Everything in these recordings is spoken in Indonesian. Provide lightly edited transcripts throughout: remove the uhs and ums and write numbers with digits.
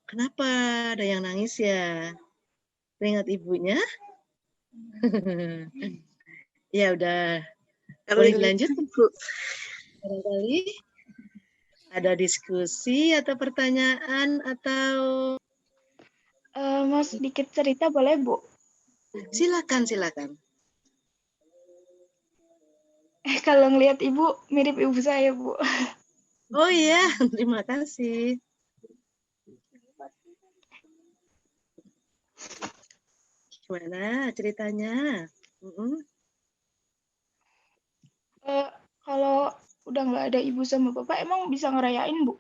Kenapa ada yang nangis ya? Teringat ibunya? Ya udah, boleh dilanjut? Barangkali ada diskusi atau pertanyaan atau Mau sedikit cerita boleh, Bu? silakan. Kalau ngelihat Ibu, mirip ibu saya, Bu. Oh iya, terima kasih. Gimana ceritanya? Kalau udah nggak ada Ibu sama Bapak, emang bisa ngerayain, Bu?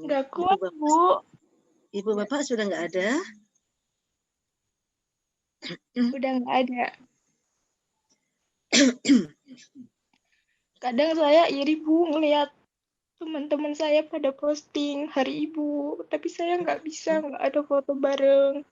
Nggak kuat, Bu. Ibu Bapak sudah nggak ada? Udah nggak ada. Kadang saya iri, Bu, ngelihat teman-teman saya pada posting Hari Ibu, tapi saya nggak bisa, nggak ada foto bareng.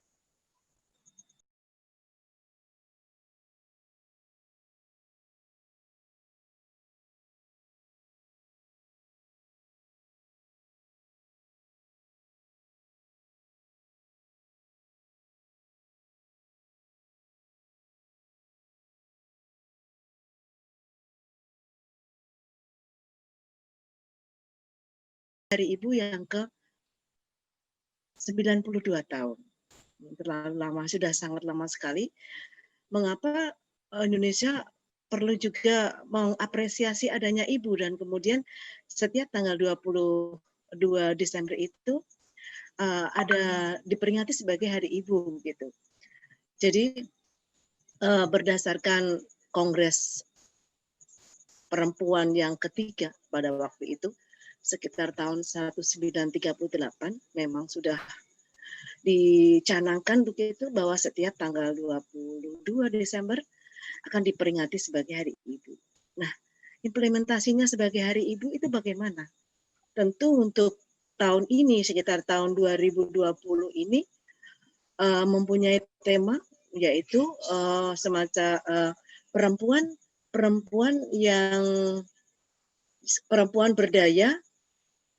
Hari Ibu yang ke 92 tahun. Terlalu lama, sudah sangat lama sekali. Mengapa Indonesia perlu juga mengapresiasi adanya ibu, dan kemudian setiap tanggal 22 Desember itu ada diperingati sebagai Hari Ibu gitu. Jadi berdasarkan Kongres Perempuan yang ketiga pada waktu itu, sekitar tahun 1938, memang sudah dicanangkan begitu bahwa setiap tanggal 22 Desember akan diperingati sebagai Hari Ibu. Nah, implementasinya sebagai Hari Ibu itu bagaimana? Tentu untuk tahun ini, sekitar tahun 2020 ini, mempunyai tema yaitu semacam perempuan berdaya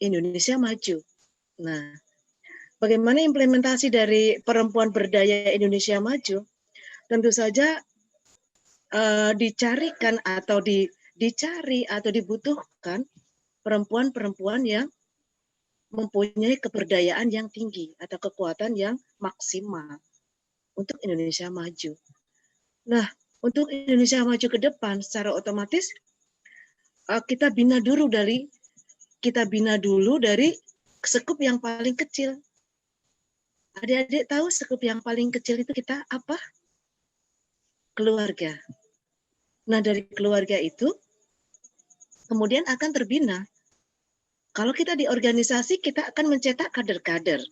Indonesia maju. Nah, bagaimana implementasi dari perempuan berdaya Indonesia maju? Tentu saja dicarikan atau dicari atau dibutuhkan perempuan-perempuan yang mempunyai keberdayaan yang tinggi atau kekuatan yang maksimal untuk Indonesia maju. Nah, untuk Indonesia maju ke depan secara otomatis kita bina dulu dari sekup yang paling kecil. Adik-adik tahu sekup yang paling kecil itu kita apa? Keluarga. Nah, dari keluarga itu kemudian akan terbina. Kalau kita di organisasi, kita akan mencetak kader-kader.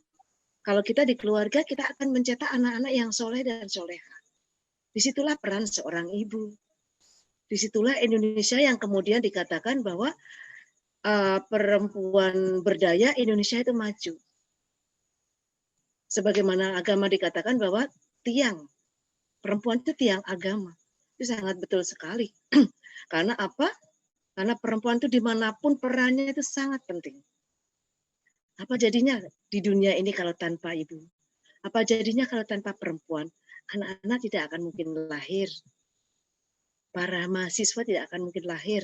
Kalau kita di keluarga, kita akan mencetak anak-anak yang soleh dan soleha. Disitulah peran seorang ibu. Disitulah Indonesia yang kemudian dikatakan bahwa perempuan berdaya Indonesia itu maju. Sebagaimana agama dikatakan bahwa tiang, perempuan itu tiang agama. Itu sangat betul sekali. Karena apa? Karena perempuan itu dimanapun perannya itu sangat penting. Apa jadinya di dunia ini kalau tanpa ibu? Apa jadinya kalau tanpa perempuan? Anak-anak tidak akan mungkin lahir. Para mahasiswa tidak akan mungkin lahir.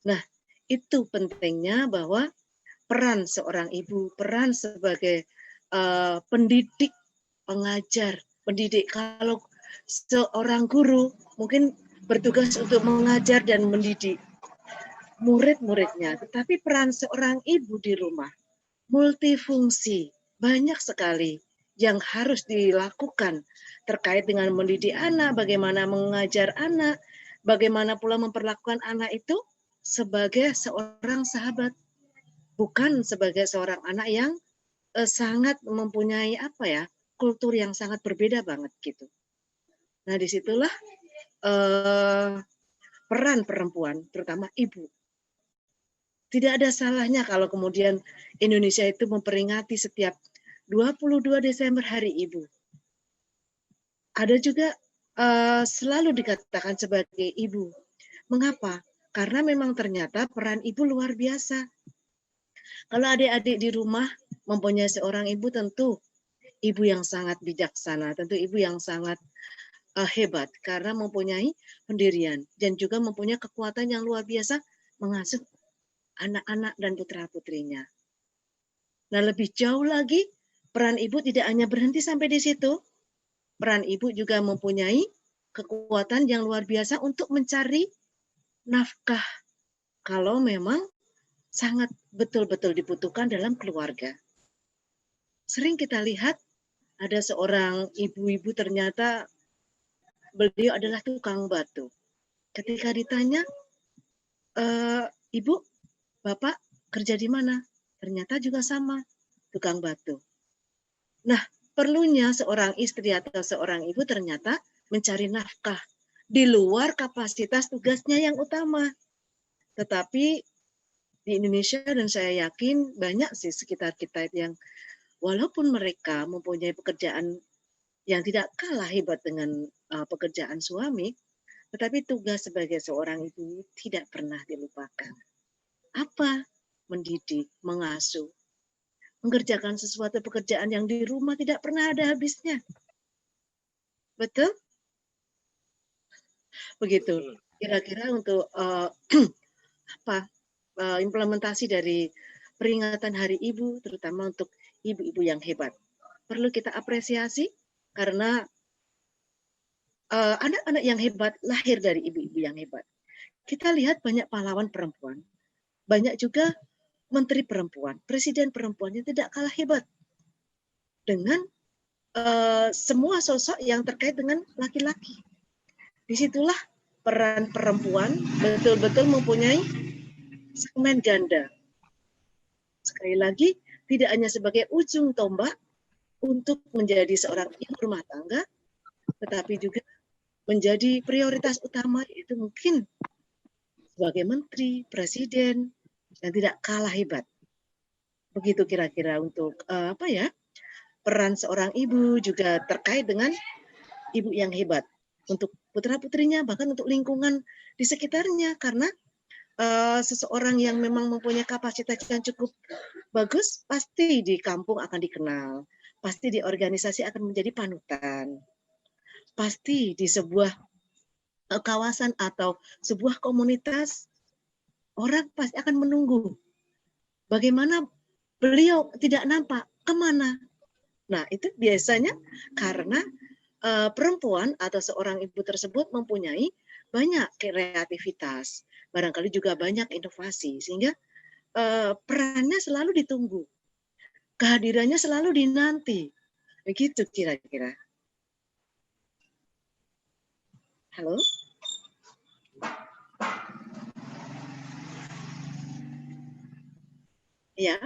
Nah, itu pentingnya bahwa peran seorang ibu, peran sebagai pendidik, pengajar, pendidik. Kalau seorang guru mungkin bertugas untuk mengajar dan mendidik murid-muridnya, tetapi peran seorang ibu di rumah multifungsi, banyak sekali yang harus dilakukan terkait dengan mendidik anak, bagaimana mengajar anak, bagaimana pula memperlakukan anak itu sebagai seorang sahabat, bukan sebagai seorang anak yang sangat mempunyai kultur yang sangat berbeda banget gitu. Nah, disitulah peran perempuan, terutama ibu. Tidak ada salahnya kalau kemudian Indonesia itu memperingati setiap 22 Desember Hari Ibu. Ada juga selalu dikatakan sebagai ibu. Mengapa? Karena memang ternyata peran ibu luar biasa. Kalau adik-adik di rumah mempunyai seorang ibu, tentu ibu yang sangat bijaksana, tentu ibu yang sangat hebat karena mempunyai pendirian dan juga mempunyai kekuatan yang luar biasa mengasuh anak-anak dan putra-putrinya. Nah, lebih jauh lagi, peran ibu tidak hanya berhenti sampai di situ. Peran ibu juga mempunyai kekuatan yang luar biasa untuk mencari nafkah kalau memang sangat betul-betul dibutuhkan dalam keluarga. Sering kita lihat ada seorang ibu-ibu ternyata beliau adalah tukang batu. Ketika ditanya, Ibu, Bapak kerja di mana? Ternyata juga sama, tukang batu. Nah, perlunya seorang istri atau seorang ibu ternyata mencari nafkah di luar kapasitas tugasnya yang utama. Tetapi di Indonesia dan saya yakin banyak sih sekitar kita yang walaupun mereka mempunyai pekerjaan yang tidak kalah hebat dengan pekerjaan suami, tetapi tugas sebagai seorang ibu tidak pernah dilupakan. Apa? Mendidik, mengasuh, mengerjakan sesuatu pekerjaan yang di rumah tidak pernah ada habisnya. Betul? Begitu. Kira-kira untuk implementasi dari peringatan Hari Ibu, terutama untuk ibu-ibu yang hebat. Perlu kita apresiasi karena anak-anak yang hebat lahir dari ibu-ibu yang hebat. Kita lihat banyak pahlawan perempuan, banyak juga menteri perempuan, presiden perempuan yang tidak kalah hebat dengan semua sosok yang terkait dengan laki-laki. Disitulah peran perempuan betul-betul mempunyai segmen ganda. Sekali lagi, tidak hanya sebagai ujung tombak untuk menjadi seorang ibu rumah tangga, tetapi juga menjadi prioritas utama, yaitu mungkin sebagai menteri, presiden, yang tidak kalah hebat. Begitu kira-kira untuk peran seorang ibu juga terkait dengan ibu yang hebat untuk putra-putrinya, bahkan untuk lingkungan di sekitarnya, karena seseorang yang memang mempunyai kapasitas yang cukup bagus, pasti di kampung akan dikenal, pasti di organisasi akan menjadi panutan, pasti di sebuah kawasan atau sebuah komunitas, orang pasti akan menunggu bagaimana beliau tidak nampak, kemana. Nah, itu biasanya karena perempuan atau seorang ibu tersebut mempunyai banyak kreativitas, barangkali juga banyak inovasi, sehingga perannya selalu ditunggu, kehadirannya selalu dinanti. Begitu kira-kira. Halo? Ya,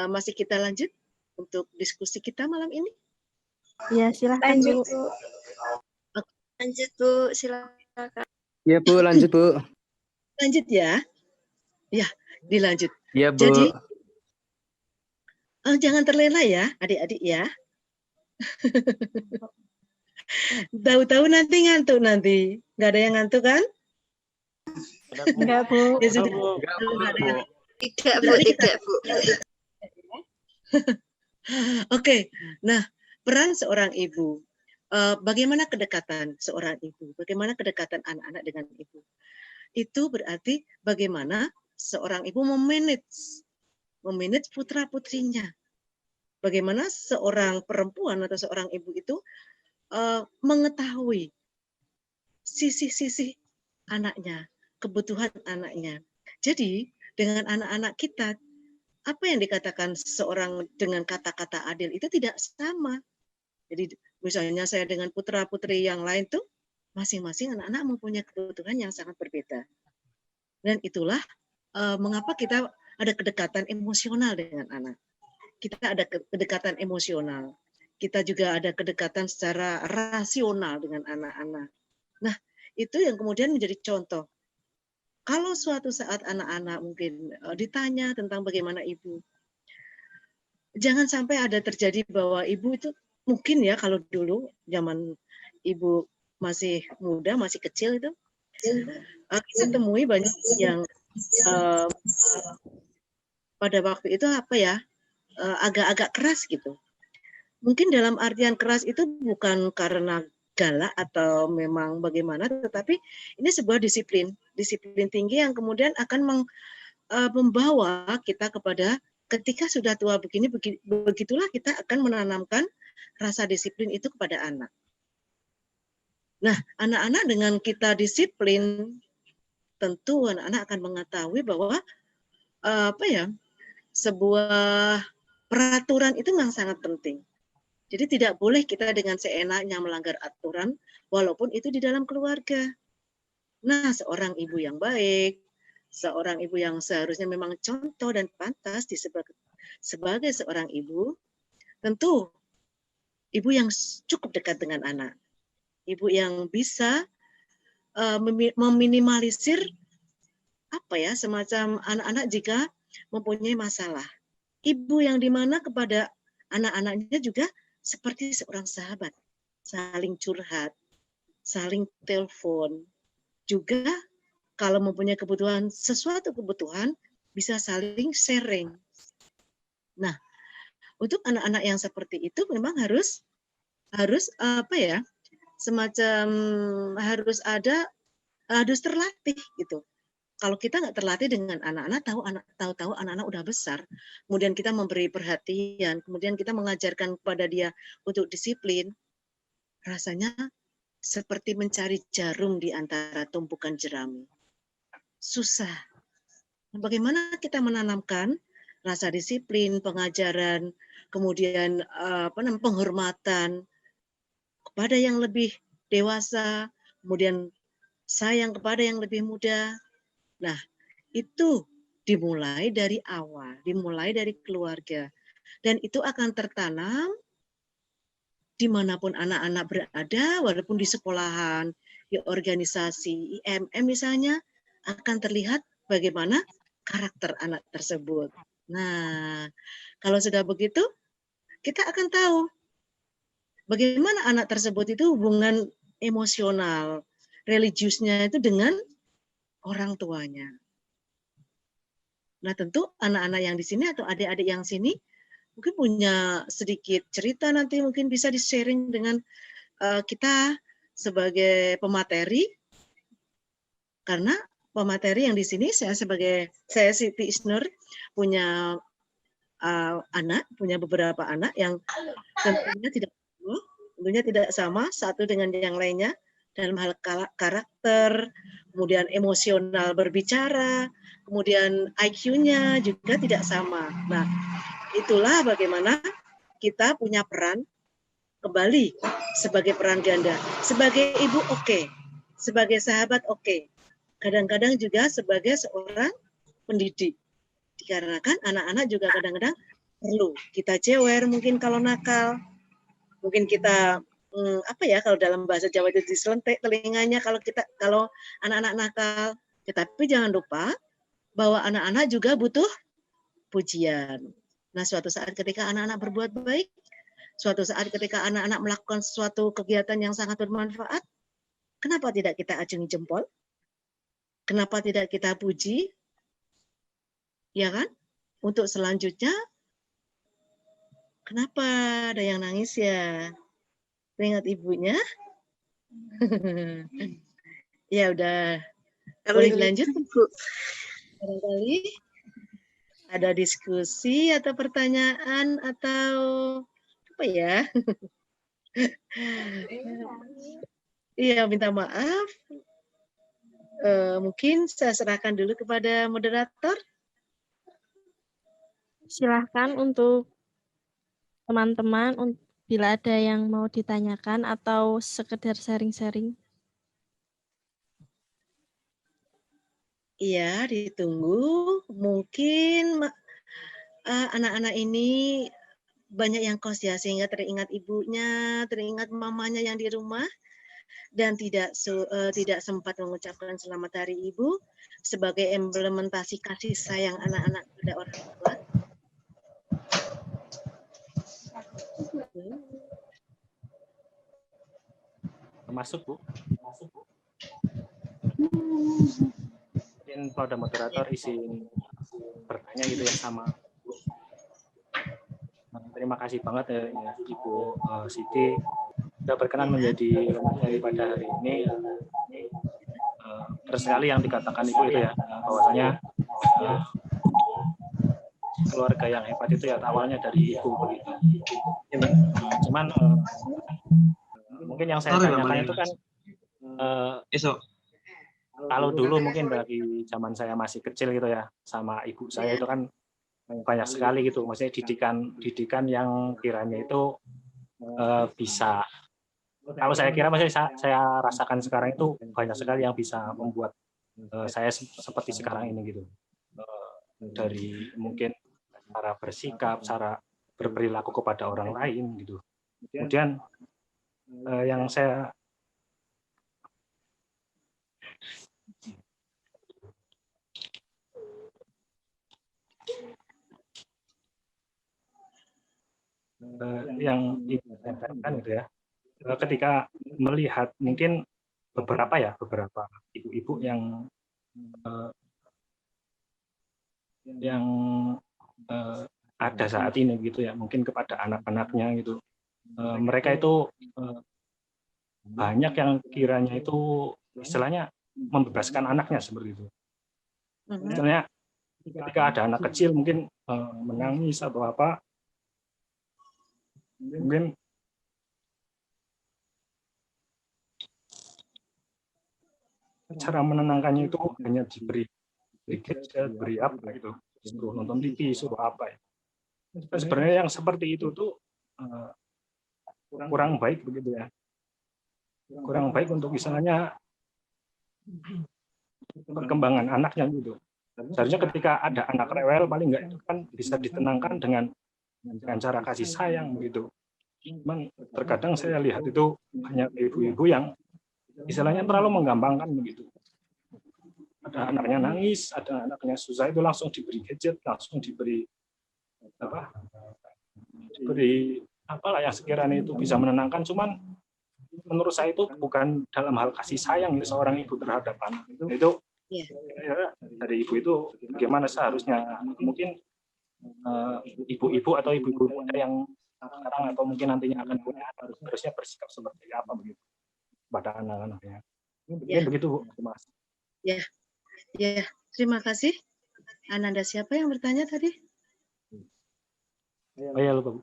masih kita lanjut untuk diskusi kita malam ini. Ya, silakan lanjut, Bu. Lanjut Bu, silakan. Ya Bu, lanjut Bu. Lanjut ya. Ya, dilanjut. Ya Bu. Jadi jangan terlena ya, adik-adik ya. Tahu-tahu nanti ngantuk nanti. Nggak ada yang ngantuk kan? Enggak Bu. Ya sudah. Tidak Bu, tidak Bu. Oke, nah peran seorang ibu. Bagaimana kedekatan seorang ibu? Bagaimana kedekatan anak-anak dengan ibu? Itu berarti bagaimana seorang ibu memanage putra-putrinya. Bagaimana seorang perempuan atau seorang ibu itu mengetahui sisi-sisi anaknya, kebutuhan anaknya. Jadi dengan anak-anak kita, apa yang dikatakan seorang dengan kata-kata adil itu tidak sama. Jadi misalnya saya dengan putra-putri yang lain tuh, masing-masing anak-anak mempunyai kebutuhan yang sangat berbeda. Dan itulah mengapa kita ada kedekatan emosional dengan anak. Kita ada kedekatan emosional. Kita juga ada kedekatan secara rasional dengan anak-anak. Nah, itu yang kemudian menjadi contoh. Kalau suatu saat anak-anak mungkin ditanya tentang bagaimana ibu, jangan sampai ada terjadi bahwa ibu itu mungkin ya kalau dulu zaman ibu masih muda, masih kecil itu, kita temui banyak yang pada waktu itu agak-agak keras gitu. Mungkin dalam artian keras itu bukan karena galak atau memang bagaimana, tetapi ini sebuah disiplin tinggi yang kemudian akan membawa kita kepada ketika sudah tua begini, begitulah kita akan menanamkan rasa disiplin itu kepada anak. Nah, anak-anak dengan kita disiplin, tentu anak-anak akan mengetahui bahwa sebuah peraturan itu memang sangat penting. Jadi tidak boleh kita dengan seenaknya melanggar aturan, walaupun itu di dalam keluarga. Nah, seorang ibu yang baik, seorang ibu yang seharusnya memang contoh dan pantas sebagai seorang ibu, tentu ibu yang cukup dekat dengan anak. Ibu yang bisa meminimalisir semacam anak-anak jika mempunyai masalah. Ibu yang dimana kepada anak-anaknya juga seperti seorang sahabat, saling curhat, saling telepon, juga kalau mempunyai sesuatu kebutuhan, bisa saling sharing. Nah, untuk anak-anak yang seperti itu memang harus semacam harus terlatih gitu. Kalau kita nggak terlatih dengan anak-anak, tahu-tahu anak-anak udah besar, kemudian kita memberi perhatian, kemudian kita mengajarkan kepada dia untuk disiplin, rasanya seperti mencari jarum di antara tumpukan jerami. Susah. Bagaimana kita menanamkan rasa disiplin, pengajaran, kemudian penghormatan kepada yang lebih dewasa, kemudian sayang kepada yang lebih muda. Nah, itu dimulai dari awal, dimulai dari keluarga. Dan itu akan tertanam dimanapun anak-anak berada, walaupun di sekolahan, di organisasi, IMM misalnya, akan terlihat bagaimana karakter anak tersebut. Nah, kalau sudah begitu, kita akan tahu bagaimana anak tersebut itu hubungan emosional, religiusnya itu dengan orang tuanya. Nah, tentu anak-anak yang di sini atau adik-adik yang sini mungkin punya sedikit cerita, nanti mungkin bisa di-sharing dengan kita sebagai pemateri, karena pemateri yang di sini saya Siti Isnur punya punya beberapa anak yang tentunya tidak sama satu dengan yang lainnya dalam hal karakter, kemudian emosional berbicara, kemudian IQ-nya juga tidak sama. Nah, itulah bagaimana kita punya peran kembali sebagai peran ganda. Sebagai ibu oke, sebagai sahabat oke, kadang-kadang juga sebagai seorang pendidik. Dikarenakan anak-anak juga kadang-kadang perlu kita jewer mungkin kalau nakal, mungkin kita kalau dalam bahasa Jawa itu diselentik telinganya kalau anak-anak nakal. Tetapi jangan lupa bahwa anak-anak juga butuh pujian. Nah, suatu saat ketika anak-anak berbuat baik, suatu saat ketika anak-anak melakukan suatu kegiatan yang sangat bermanfaat, kenapa tidak kita acungi jempol? Kenapa tidak kita puji? Ya kan? Untuk selanjutnya, kenapa ada yang nangis ya? Teringat ibunya? Ya udah, boleh dilanjut? Barangkali ada diskusi atau pertanyaan atau apa ya? Iya, minta maaf. Mungkin saya serahkan dulu kepada moderator. Silahkan untuk teman-teman bila ada yang mau ditanyakan atau sekedar sharing-sharing. Iya, ditunggu. Mungkin anak-anak ini banyak yang kos ya, sehingga teringat ibunya, teringat mamanya yang di rumah, dan tidak sempat mengucapkan selamat hari ibu sebagai implementasi kasih sayang anak-anak pada orang tua. Masuk, Bu. Mungkin kalau ada moderator izin bertanya gitu ya sama Bu. Terima kasih banget ya Ibu Siti sudah berkenan menjadi pembicara pada hari ini. Terus sekali yang dikatakan Ibu itu ya bahwasanya keluarga yang hebat itu ya awalnya dari ibu begitu. Cuman mungkin yang saya tanyakan itu kan kalau dulu mungkin dari zaman saya masih kecil gitu ya sama ibu saya itu kan banyak sekali gitu, maksudnya didikan yang kiranya itu bisa, kalau saya kira maksudnya saya rasakan sekarang itu banyak sekali yang bisa membuat saya seperti sekarang ini gitu, dari mungkin cara bersikap, cara berperilaku kepada orang lain gitu. Kemudian yang saya kan gitu ya, ketika melihat mungkin beberapa ibu-ibu yang ada saat ini gitu ya, mungkin kepada anak-anaknya gitu, mereka itu banyak yang kiranya itu istilahnya membebaskan anaknya seperti itu. Misalnya ketika ada anak kecil mungkin menangis atau apa, mungkin cara menenangkannya itu hanya diberi gadget, beri apa gitu, suruh nonton TV, suruh apa ya. Sebenarnya yang seperti itu tuh kurang baik begitu ya, kurang baik untuk misalnya perkembangan anaknya gitu. Seharusnya ketika ada anak rewel paling enggak itu kan bisa ditenangkan dengan cara kasih sayang begitu. Cuman terkadang saya lihat itu hanya ibu-ibu yang istilahnya terlalu menggampangkan begitu. Ada anaknya nangis, ada anaknya susah, itu langsung diberi gadget, langsung diberi apalah yang sekiranya itu bisa menenangkan. Cuman menurut saya itu bukan dalam hal kasih sayang seorang ibu terhadap anak. Itu ya, dari ibu itu bagaimana seharusnya, mungkin ibu-ibu atau ibu-ibu muda yang sekarang atau mungkin nantinya akan punya harusnya bersikap seperti apa begitu pada anak-anaknya. Mungkin begitu Bu. Terima kasih. Ya, terima kasih. Ananda, siapa yang bertanya tadi? Oh ya lupa Bu.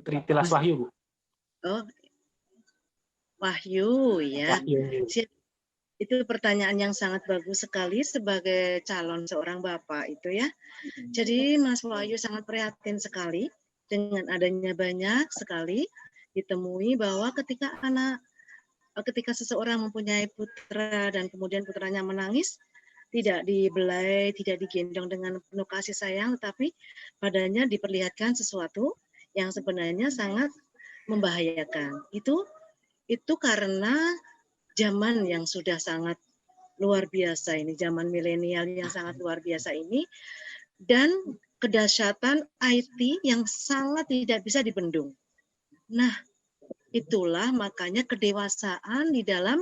Tritilas Wahyu Bu. Oh, Wahyu ya. Wahyu. Itu pertanyaan yang sangat bagus sekali sebagai calon seorang bapak itu ya. Jadi Mas Wahyu sangat prihatin sekali dengan adanya banyak sekali ditemui bahwa ketika seseorang mempunyai putra dan kemudian putranya menangis, tidak dibelai, tidak digendong dengan penuh kasih sayang, tetapi padanya diperlihatkan sesuatu yang sebenarnya sangat membahayakan. Itu karena zaman yang sudah sangat luar biasa ini, zaman milenial yang sangat luar biasa ini, dan kedahsyatan IT yang sangat tidak bisa dibendung. Nah, itulah makanya kedewasaan di dalam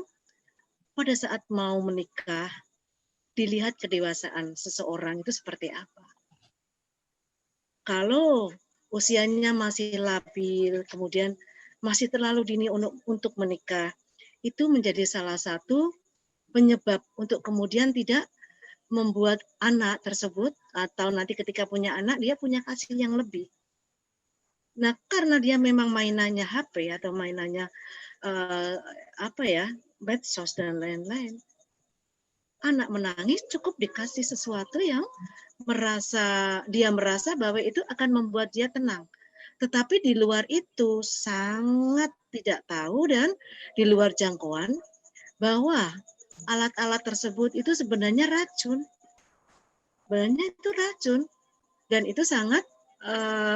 pada saat mau menikah, dilihat kedewasaan seseorang itu seperti apa. Kalau usianya masih labil, kemudian masih terlalu dini untuk menikah, itu menjadi salah satu penyebab untuk kemudian tidak membuat anak tersebut atau nanti ketika punya anak dia punya kasih yang lebih. Nah, karena dia memang mainannya HP atau mainannya medsos dan lain-lain. Anak menangis cukup dikasih sesuatu yang dia merasa bahwa itu akan membuat dia tenang. Tetapi di luar itu sangat tidak tahu dan di luar jangkauan bahwa alat-alat tersebut itu sebenarnya racun. Sebenarnya itu racun. Dan itu sangat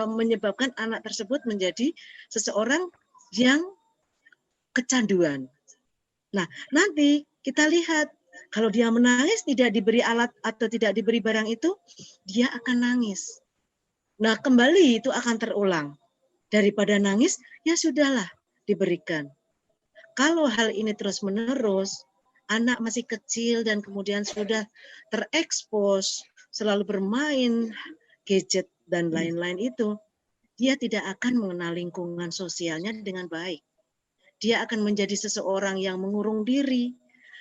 menyebabkan anak tersebut menjadi seseorang yang kecanduan. Nah, nanti kita lihat kalau dia menangis tidak diberi alat atau tidak diberi barang itu, dia akan nangis. Nah, kembali itu akan terulang. Daripada nangis, ya sudahlah diberikan. Kalau hal ini terus-menerus, anak masih kecil dan kemudian sudah terekspos, selalu bermain gadget dan lain-lain itu, dia tidak akan mengenal lingkungan sosialnya dengan baik. Dia akan menjadi seseorang yang mengurung diri,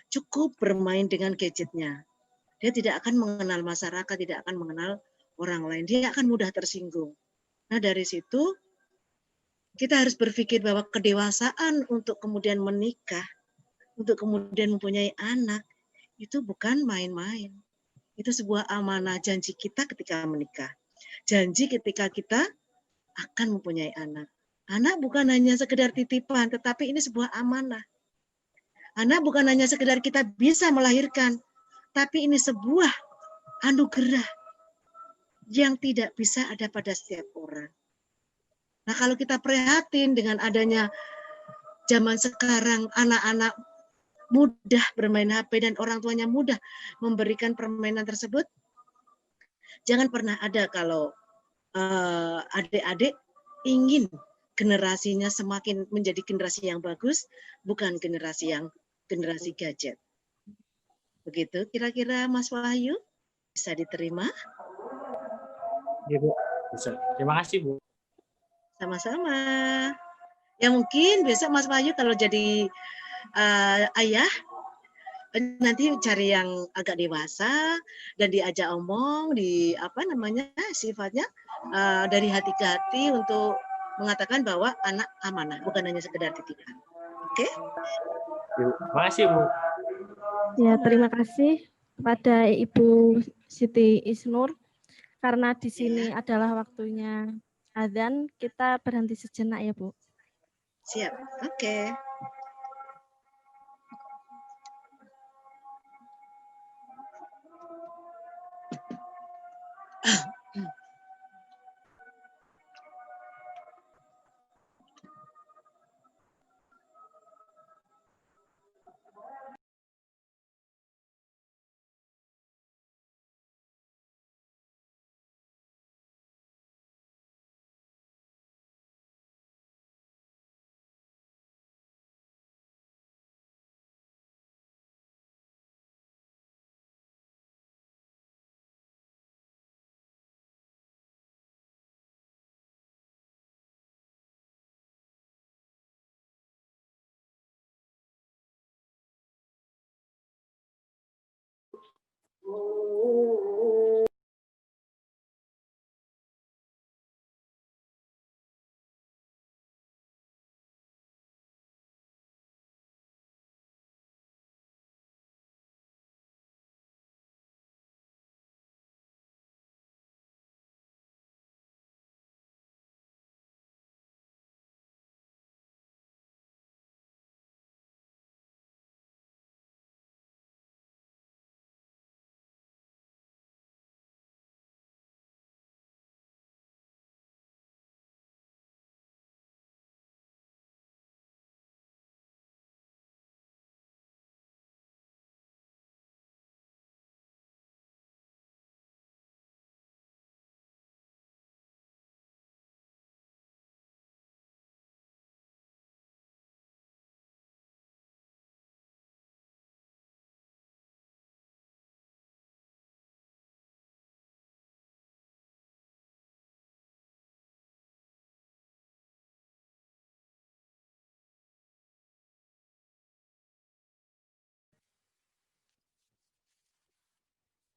cukup bermain dengan gadgetnya. Dia tidak akan mengenal masyarakat, tidak akan mengenal orang lain. Dia akan mudah tersinggung. Nah, dari situ kita harus berpikir bahwa kedewasaan untuk kemudian menikah, untuk kemudian mempunyai anak, itu bukan main-main. Itu sebuah amanah janji kita ketika menikah. Janji ketika kita akan mempunyai anak. Anak bukan hanya sekedar titipan, tetapi ini sebuah amanah. Anak bukan hanya sekedar kita bisa melahirkan, tapi ini sebuah anugerah yang tidak bisa ada pada setiap orang. Nah, kalau kita prihatin dengan adanya zaman sekarang, anak-anak mudah bermain HP dan orang tuanya mudah memberikan permainan tersebut, jangan pernah ada kalau adik-adik ingin generasinya semakin menjadi generasi yang bagus, bukan generasi gadget. Begitu kira-kira Mas Wahyu, bisa diterima? Iya, Bu. Bisa. Terima kasih, Bu. Sama-sama. Ya mungkin besok Mas Wahyu kalau jadi ayah, nanti cari yang agak dewasa dan diajak omong, sifatnya dari hati ke hati untuk mengatakan bahwa anak amanah, bukan hanya sekedar titipan. Oke? Terima kasih, Bu. Ya, terima kasih kepada Ibu Siti Isnur. Karena di sini adalah waktunya azan, kita berhenti sejenak ya, Bu. Siap. Oke.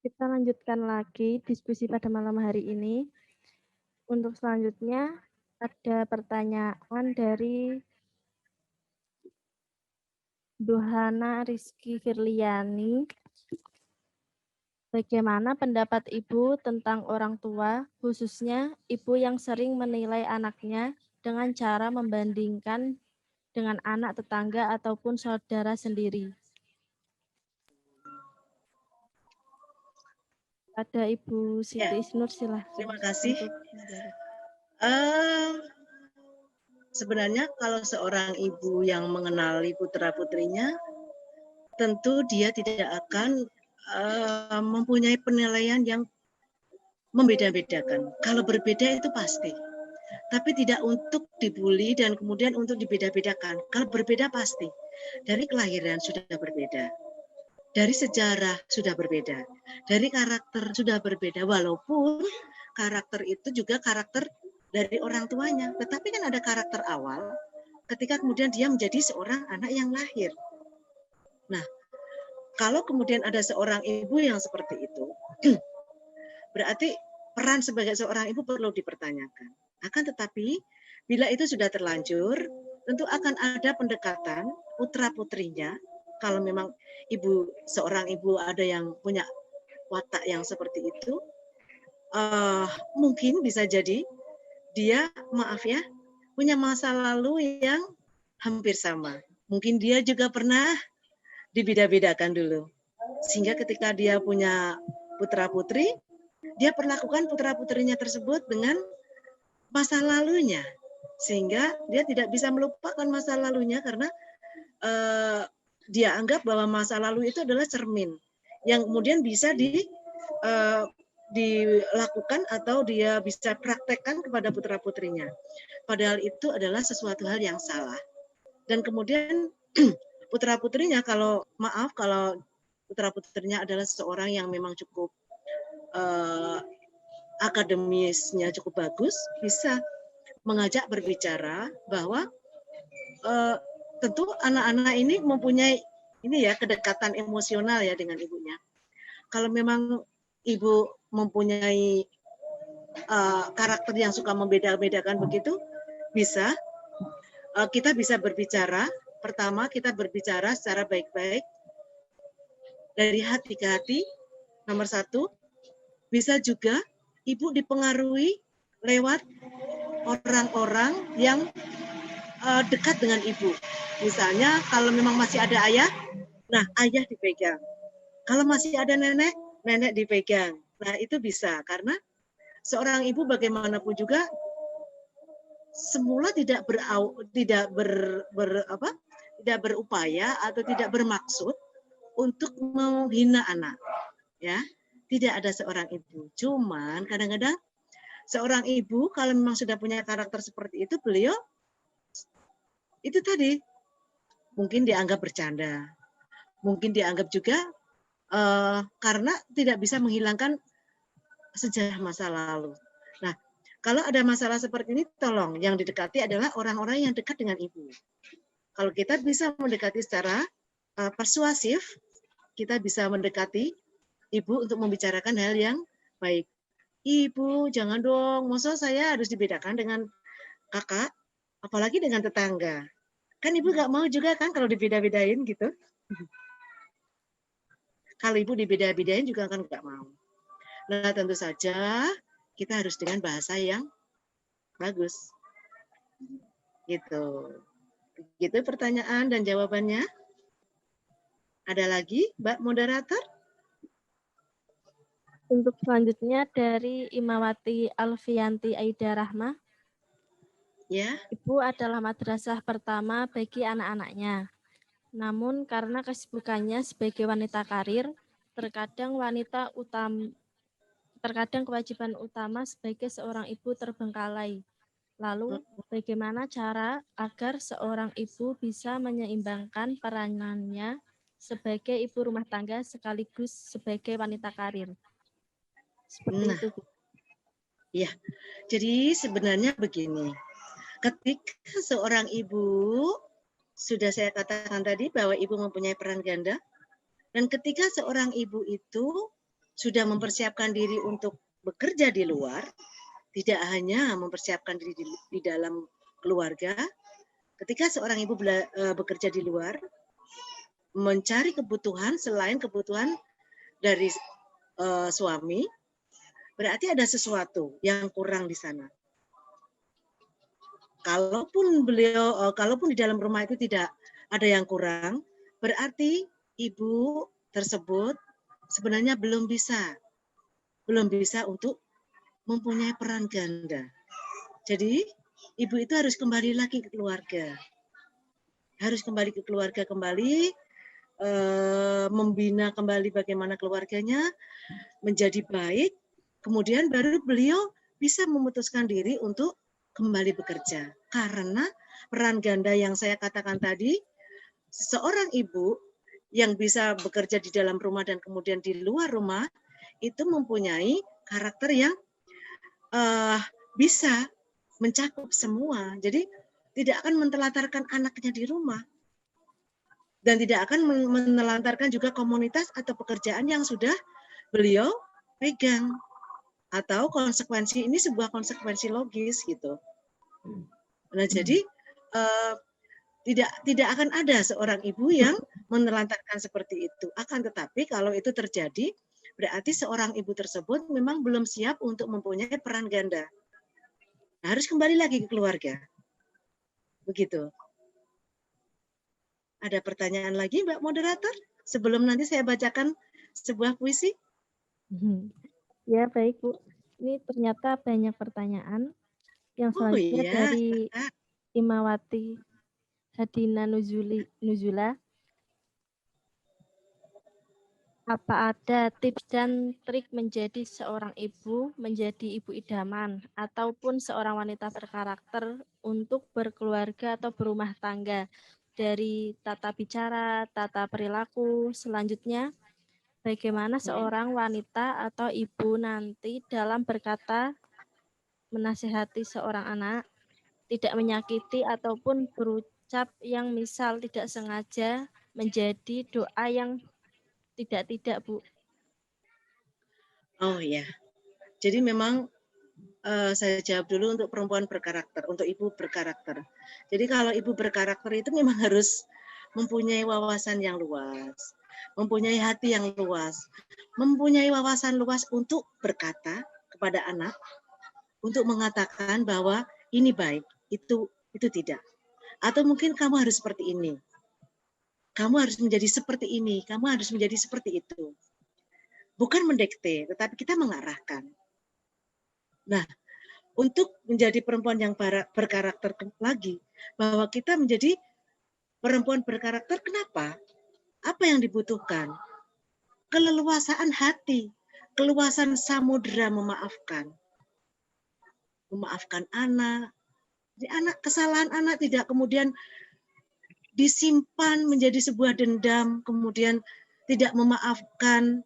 Kita lanjutkan lagi diskusi pada malam hari ini. Untuk selanjutnya ada pertanyaan dari Duhana Rizky Firliani. Bagaimana pendapat Ibu tentang orang tua, khususnya ibu yang sering menilai anaknya dengan cara membandingkan dengan anak tetangga ataupun saudara sendiri? Ada Ibu Siti Isnur, silahkan. Terima kasih. Sebenarnya kalau seorang ibu yang mengenali putra-putrinya, tentu dia tidak akan mempunyai penilaian yang membeda-bedakan. Kalau berbeda itu pasti. Tapi tidak untuk dibully dan kemudian untuk dibeda-bedakan. Kalau berbeda pasti. Dari kelahiran sudah berbeda. dari sejarah sudah berbeda, dari karakter sudah berbeda, walaupun karakter itu juga karakter dari orang tuanya, tetapi kan ada karakter awal ketika kemudian dia menjadi seorang anak yang lahir. Nah, kalau kemudian ada seorang ibu yang seperti itu, berarti peran sebagai seorang ibu perlu dipertanyakan. Akan tetapi, bila itu sudah terlanjur, tentu akan ada pendekatan putra-putrinya. Kalau memang seorang ibu ada yang punya watak yang seperti itu, mungkin bisa jadi dia, maaf ya, punya masa lalu yang hampir sama. Mungkin dia juga pernah dibeda-bedakan dulu. Sehingga ketika dia punya putra-putri, dia perlakukan putra-putrinya tersebut dengan masa lalunya. Sehingga dia tidak bisa melupakan masa lalunya karena dia anggap bahwa masa lalu itu adalah cermin yang kemudian bisa dilakukan atau dia bisa praktekkan kepada putra-putrinya. Padahal itu adalah sesuatu hal yang salah. Dan kemudian putra-putrinya kalau putra-putrinya adalah seseorang yang memang cukup akademisnya cukup bagus, bisa mengajak berbicara bahwa tentu anak-anak ini mempunyai kedekatan emosional ya dengan ibunya. Kalau memang ibu mempunyai karakter yang suka membeda-bedakan begitu, kita bisa berbicara. Pertama, kita berbicara secara baik-baik dari hati ke hati. Nomor 1, bisa juga ibu dipengaruhi lewat orang-orang yang dekat dengan ibu. Misalnya kalau memang masih ada ayah, nah ayah dipegang. Kalau masih ada nenek, nenek dipegang. Nah itu bisa, karena seorang ibu bagaimanapun juga semula tidak berupaya atau tidak bermaksud untuk menghina anak, ya. Tidak ada seorang ibu. Cuman kadang-kadang seorang ibu kalau memang sudah punya karakter seperti itu, beliau itu tadi mungkin dianggap bercanda, mungkin dianggap juga karena tidak bisa menghilangkan sejarah masa lalu. Nah, kalau ada masalah seperti ini, tolong yang didekati adalah orang-orang yang dekat dengan ibu. Kalau kita bisa mendekati secara persuasif, kita bisa mendekati ibu untuk membicarakan hal yang baik. Ibu, jangan dong, masa saya harus dibedakan dengan kakak, apalagi dengan tetangga. Kan ibu gak mau juga kan kalau dibeda-bedain gitu. Kalau ibu dibeda-bedain juga kan gak mau. Nah tentu saja kita harus dengan bahasa yang bagus. Gitu. Gitu pertanyaan dan jawabannya. Ada lagi Mbak Moderator? Untuk selanjutnya dari Imawati Alfianti Aida Rahma. Ya. Ibu adalah madrasah pertama bagi anak-anaknya. Namun karena kesibukannya sebagai wanita karir, terkadang kewajiban utama sebagai seorang ibu terbengkalai. Lalu bagaimana cara agar seorang ibu bisa menyeimbangkan peranannya sebagai ibu rumah tangga sekaligus sebagai wanita karir? Seperti itu. Ya, jadi sebenarnya begini. Ketika seorang ibu, sudah saya katakan tadi bahwa ibu mempunyai peran ganda, dan ketika seorang ibu itu sudah mempersiapkan diri untuk bekerja di luar, tidak hanya mempersiapkan diri di dalam keluarga, ketika seorang ibu bekerja di luar, mencari kebutuhan selain kebutuhan dari suami, berarti ada sesuatu yang kurang di sana. Kalaupun di dalam rumah itu tidak ada yang kurang, berarti ibu tersebut sebenarnya belum bisa untuk mempunyai peran ganda. Jadi ibu itu harus kembali lagi ke keluarga, membina kembali bagaimana keluarganya menjadi baik, kemudian baru beliau bisa memutuskan diri untuk kembali bekerja. Karena peran ganda yang saya katakan tadi, seorang ibu yang bisa bekerja di dalam rumah dan kemudian di luar rumah itu mempunyai karakter yang bisa mencakup semua. Jadi tidak akan menelantarkan anaknya di rumah dan tidak akan menelantarkan juga komunitas atau pekerjaan yang sudah beliau pegang. Atau konsekuensi ini sebuah konsekuensi logis gitu. Nah jadi tidak akan ada seorang ibu yang menelantarkan seperti itu. Akan tetapi kalau itu terjadi, berarti seorang ibu tersebut memang belum siap untuk mempunyai peran ganda. Nah, harus kembali lagi ke keluarga. Begitu. Ada pertanyaan lagi, Mbak Moderator? Sebelum nanti saya bacakan sebuah puisi. Ya, baik, Bu. Ini ternyata banyak pertanyaan. Yang selanjutnya dari Imawati Hadina Nuzula. Apa ada tips dan trik menjadi seorang ibu, menjadi ibu idaman, ataupun seorang wanita berkarakter untuk berkeluarga atau berumah tangga? Dari tata bicara, tata perilaku, selanjutnya bagaimana seorang wanita atau ibu nanti dalam berkata, menasihati seorang anak, tidak menyakiti ataupun berucap yang misal tidak sengaja menjadi doa yang tidak, Bu. Oh ya, jadi memang saya jawab dulu untuk perempuan berkarakter, untuk ibu berkarakter. Jadi kalau ibu berkarakter itu memang harus mempunyai wawasan yang luas, mempunyai hati yang luas, mempunyai wawasan luas untuk berkata kepada anak, untuk mengatakan bahwa ini baik, itu tidak. Atau mungkin kamu harus seperti ini. Kamu harus menjadi seperti ini, kamu harus menjadi seperti itu. Bukan mendikte, tetapi kita mengarahkan. Nah, untuk menjadi perempuan yang berkarakter lagi, bahwa kita menjadi perempuan berkarakter, kenapa? Apa yang dibutuhkan? Keleluasaan hati, keluasan samudera memaafkan. Memaafkan anak. Jadi kesalahan anak tidak kemudian disimpan menjadi sebuah dendam, kemudian tidak memaafkan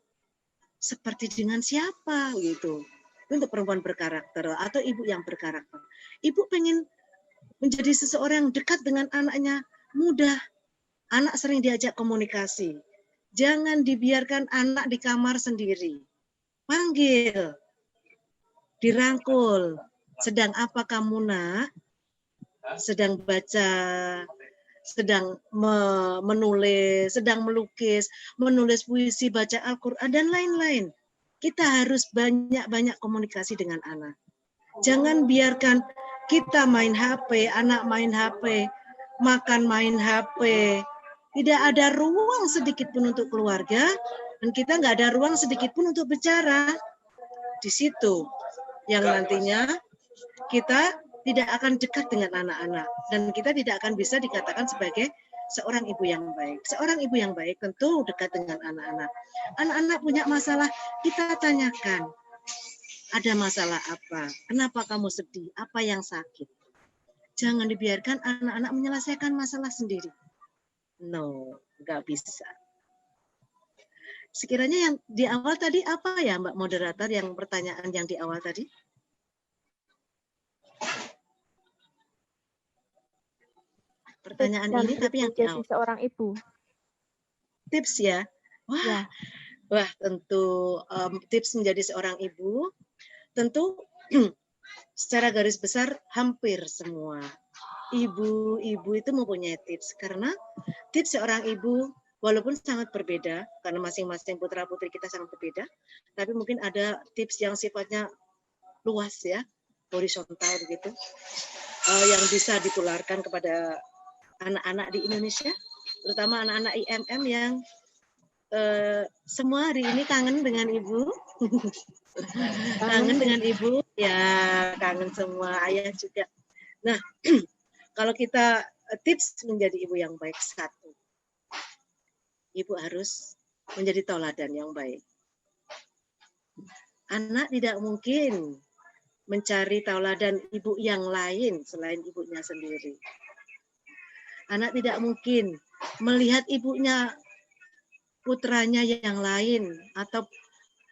seperti dengan siapa gitu. Untuk perempuan berkarakter atau ibu yang berkarakter. Ibu pengen menjadi seseorang yang dekat dengan anaknya, mudah. Anak sering diajak komunikasi. Jangan dibiarkan anak di kamar sendiri. Panggil. Dirangkul. Sedang apa kamu, Nak? Sedang baca, sedang menulis, sedang melukis, menulis puisi, baca Al-Quran, dan lain-lain. Kita harus banyak-banyak komunikasi dengan anak. Jangan biarkan kita main HP, anak main HP, makan main HP. Tidak ada ruang sedikit pun untuk keluarga, dan kita nggak ada ruang sedikit pun untuk bicara. Di situ yang nantinya kita tidak akan dekat dengan anak-anak, dan kita tidak akan bisa dikatakan sebagai seorang ibu yang baik. Seorang ibu yang baik tentu dekat dengan anak-anak. Anak-anak punya masalah, kita tanyakan. Ada masalah apa? Kenapa kamu sedih? Apa yang sakit? Jangan dibiarkan anak-anak menyelesaikan masalah sendiri. No, nggak bisa. Sekiranya yang di awal tadi apa ya, Mbak Moderator, yang pertanyaan yang di awal tadi? Pertanyaan ini tapi yang jadi seorang ibu. Tips ya. Wah, ya. Wah, tentu tips menjadi seorang ibu tentu secara garis besar hampir semua ibu-ibu itu mempunyai tips, karena tips seorang ibu walaupun sangat berbeda karena masing-masing putra-putri kita sangat berbeda, tapi mungkin ada tips yang sifatnya luas ya, horizontal begitu, yang bisa ditularkan kepada anak-anak di Indonesia, terutama anak-anak IMM yang semua hari ini kangen dengan ibu. Kangen dengan ibu, ya kangen semua, ayah juga. Nah, kalau kita tips menjadi ibu yang baik, satu, ibu harus menjadi tauladan yang baik. Anak tidak mungkin mencari tauladan ibu yang lain selain ibunya sendiri. Anak tidak mungkin melihat ibunya putranya yang lain atau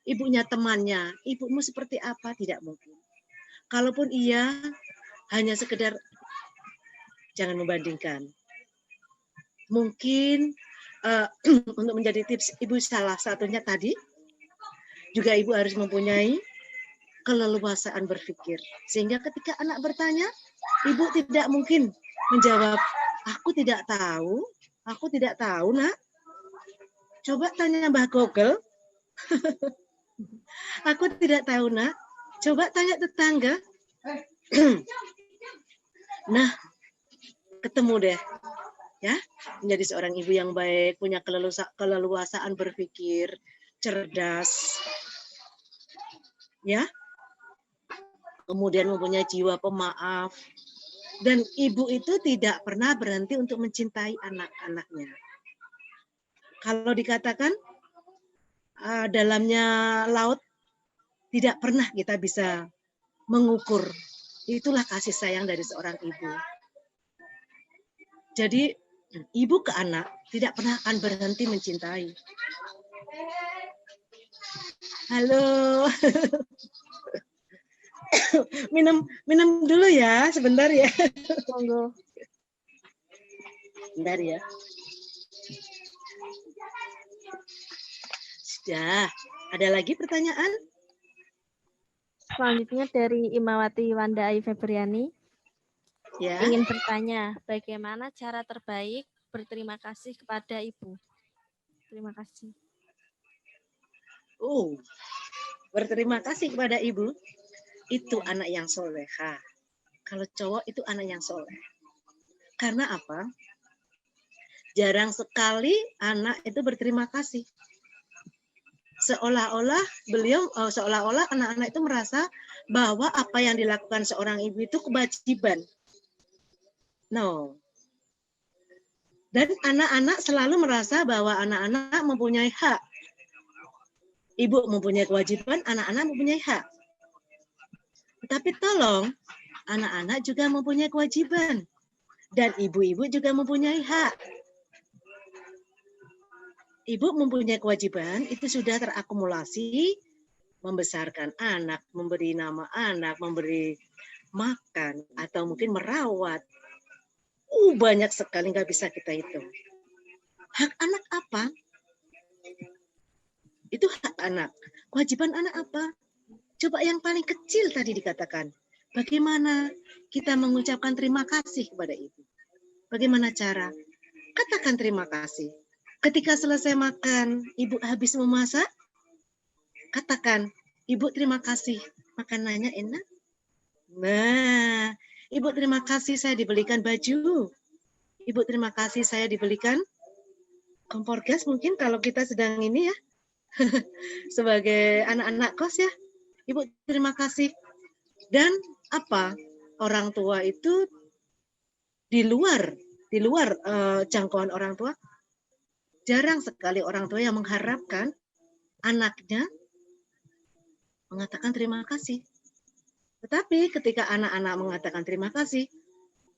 ibunya temannya, ibumu seperti apa? Tidak mungkin. Kalaupun iya, hanya sekedar jangan membandingkan. Mungkin untuk menjadi tips ibu salah satunya tadi, juga ibu harus mempunyai keleluasaan berpikir. Sehingga ketika anak bertanya, ibu tidak mungkin menjawab, aku tidak tahu nak. Coba tanya Mbah Google. Aku tidak tahu nak. Coba tanya tetangga. Nah, ketemu deh. Ya, menjadi seorang ibu yang baik, punya keleluasaan berpikir, cerdas. Ya. Kemudian mempunyai jiwa pemaaf. Dan ibu itu tidak pernah berhenti untuk mencintai anak-anaknya. Kalau dikatakan dalamnya laut, tidak pernah kita bisa mengukur. Itulah kasih sayang dari seorang ibu. Jadi ibu ke anak tidak pernah akan berhenti mencintai. Halo. minum dulu ya, sebentar ya. Monggo. Bentar ya. Sudah. Ada lagi pertanyaan? Selanjutnya dari Imawati Wanda Ayu Febriani. Ya. Ingin bertanya, bagaimana cara terbaik berterima kasih kepada ibu? Terima kasih. Berterima kasih kepada ibu. Itu anak yang soleha. Kalau cowok itu anak yang soleh. Karena apa? Jarang sekali anak itu berterima kasih. Seolah-olah anak-anak itu merasa bahwa apa yang dilakukan seorang ibu itu kewajiban. No. Dan anak-anak selalu merasa bahwa anak-anak mempunyai hak. Ibu mempunyai kewajiban, anak-anak mempunyai hak. Tapi tolong, anak-anak juga mempunyai kewajiban. Dan ibu-ibu juga mempunyai hak. Ibu mempunyai kewajiban, itu sudah terakumulasi, membesarkan anak, memberi nama anak, memberi makan, atau mungkin merawat. Banyak sekali, nggak bisa kita hitung. Hak anak apa? Itu hak anak. Kewajiban anak apa? Coba yang paling kecil tadi dikatakan. Bagaimana kita mengucapkan terima kasih kepada ibu? Bagaimana cara? Katakan terima kasih. Ketika selesai makan, ibu habis memasak, katakan, ibu terima kasih. Makanannya enak. Nah, ibu terima kasih saya dibelikan baju. Ibu terima kasih saya dibelikan kompor gas mungkin kalau kita sedang ini ya. Sebagai anak-anak kos ya. Ibu terima kasih. Dan apa? Orang tua itu di luar jangkauan orang tua, jarang sekali orang tua yang mengharapkan anaknya mengatakan terima kasih. Tetapi ketika anak-anak mengatakan terima kasih,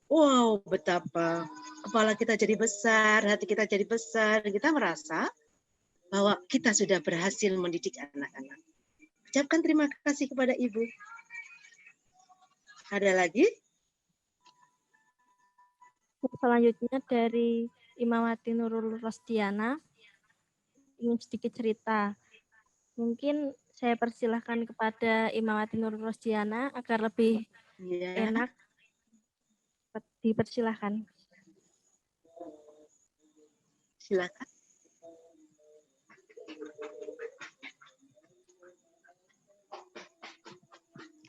wow, betapa kepala kita jadi besar, hati kita jadi besar, dan kita merasa bahwa kita sudah berhasil mendidik anak-anak. Ucapkan terima kasih kepada ibu. Ada lagi? Selanjutnya dari Imawati Nurul Rosdiana, ingin sedikit cerita. Mungkin saya persilahkan kepada Imawati Nurul Rosdiana agar lebih enak. Dipersilahkan. Silakan.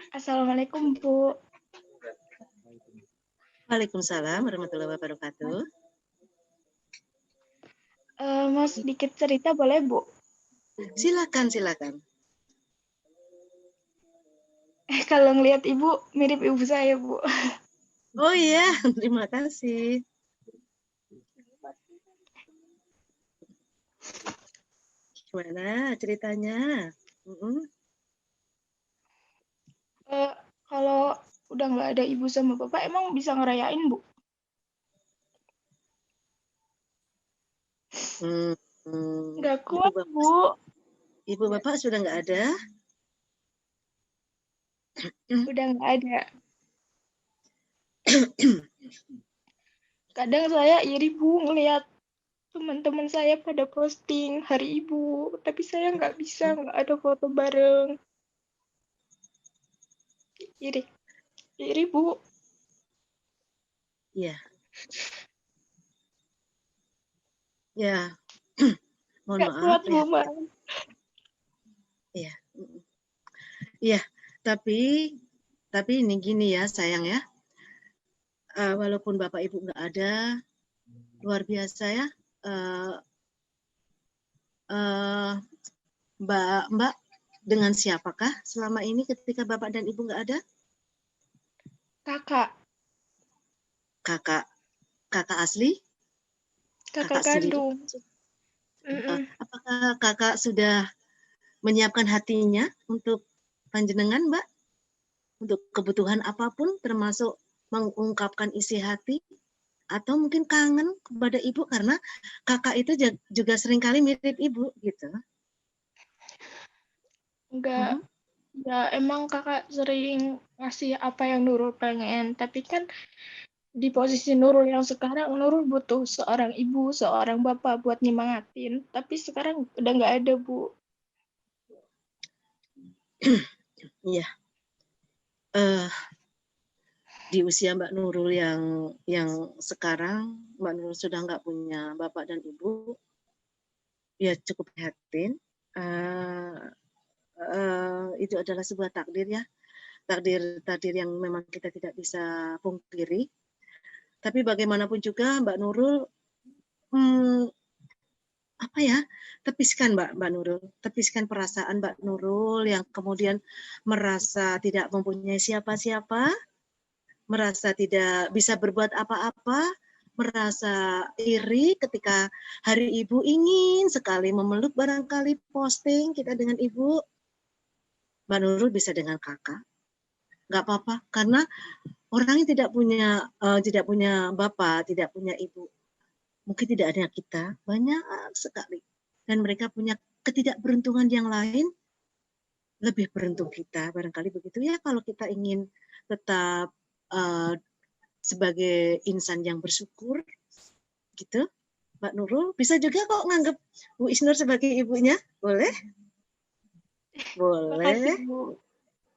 Assalamualaikum, Bu. Waalaikumsalam warahmatullahi wabarakatuh. Mau sedikit cerita boleh, Bu? Silakan. Kalau ngelihat Ibu, mirip ibu saya, Bu. Oh iya, terima kasih. Gimana ceritanya? Kalau udah nggak ada ibu sama bapak, emang bisa ngerayain, Bu? Nggak Nggak kuat, Bu. Ibu bapak sudah nggak ada. Udah nggak ada. Kadang saya iri, Bu, ngelihat teman-teman saya pada posting Hari Ibu, tapi saya nggak bisa, nggak ada foto bareng. Iri, iri, Bu. Iya. Ya. Mohon Nggak maaf kuat, Bu, ya. Bang. Iya. Iya, tapi ini gini ya, sayang ya. Walaupun Bapak Ibu nggak ada, luar biasa ya. Mbak, dengan siapakah selama ini ketika Bapak dan Ibu nggak ada? Kakak Kakak asli? kakak sendiri? kandung. Apakah kakak sudah menyiapkan hatinya untuk panjenengan, Mbak? Untuk kebutuhan apapun, termasuk mengungkapkan isi hati, atau mungkin kangen kepada ibu karena kakak itu juga seringkali mirip ibu gitu. Enggak, ya emang kakak sering ngasih apa yang Nurul pengen, tapi kan di posisi Nurul yang sekarang, Nurul butuh seorang ibu, seorang bapak buat nyemangatin, tapi sekarang udah nggak ada, Bu. Iya. Di usia Mbak Nurul yang sekarang, Mbak Nurul sudah nggak punya bapak dan ibu, ya cukup prihatin. Itu adalah sebuah takdir ya, takdir yang memang kita tidak bisa pungkiri. Tapi bagaimanapun juga Mbak Nurul, apa ya, tepiskan Mbak Nurul, tepiskan perasaan Mbak Nurul yang kemudian merasa tidak mempunyai siapa-siapa, merasa tidak bisa berbuat apa-apa, merasa iri ketika Hari Ibu ingin sekali memeluk barangkali posting kita dengan Ibu. Mbak Nurul bisa dengan kakak, nggak apa-apa, karena orang yang tidak punya bapak, tidak punya ibu, mungkin tidak ada kita, banyak sekali. Dan mereka punya ketidakberuntungan yang lain, lebih beruntung kita, barangkali begitu ya, kalau kita ingin tetap sebagai insan yang bersyukur, gitu. Mbak Nurul bisa juga kok nganggap Bu Isnur sebagai ibunya, boleh? Boleh. Makasih, Bu.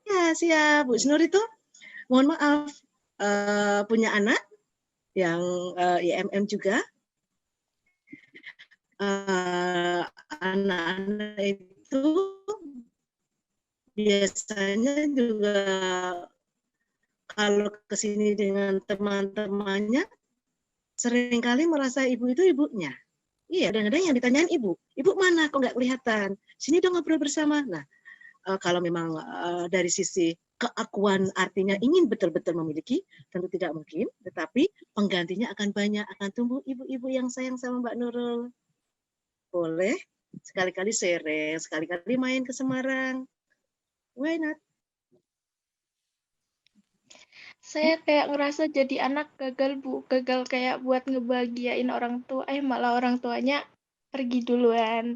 Ya siap, Bu Isnur itu, mohon maaf, punya anak yang IMM juga. Anak-anak itu biasanya juga kalau kesini dengan teman-temannya seringkali merasa ibu itu ibunya. Iya, kadang-kadang yang ditanyain ibu mana kok nggak kelihatan? Sini dong ngobrol bersama. Nah, kalau memang dari sisi keakuan artinya ingin betul-betul memiliki, tentu tidak mungkin, tetapi penggantinya akan banyak, akan tumbuh ibu-ibu yang sayang sama Mbak Nurul. Boleh sekali-kali sharing, sekali-kali main ke Semarang. Why not? Saya kayak ngerasa jadi anak gagal, Bu. Gagal kayak buat ngebahagiain orang tua, malah orang tuanya pergi duluan.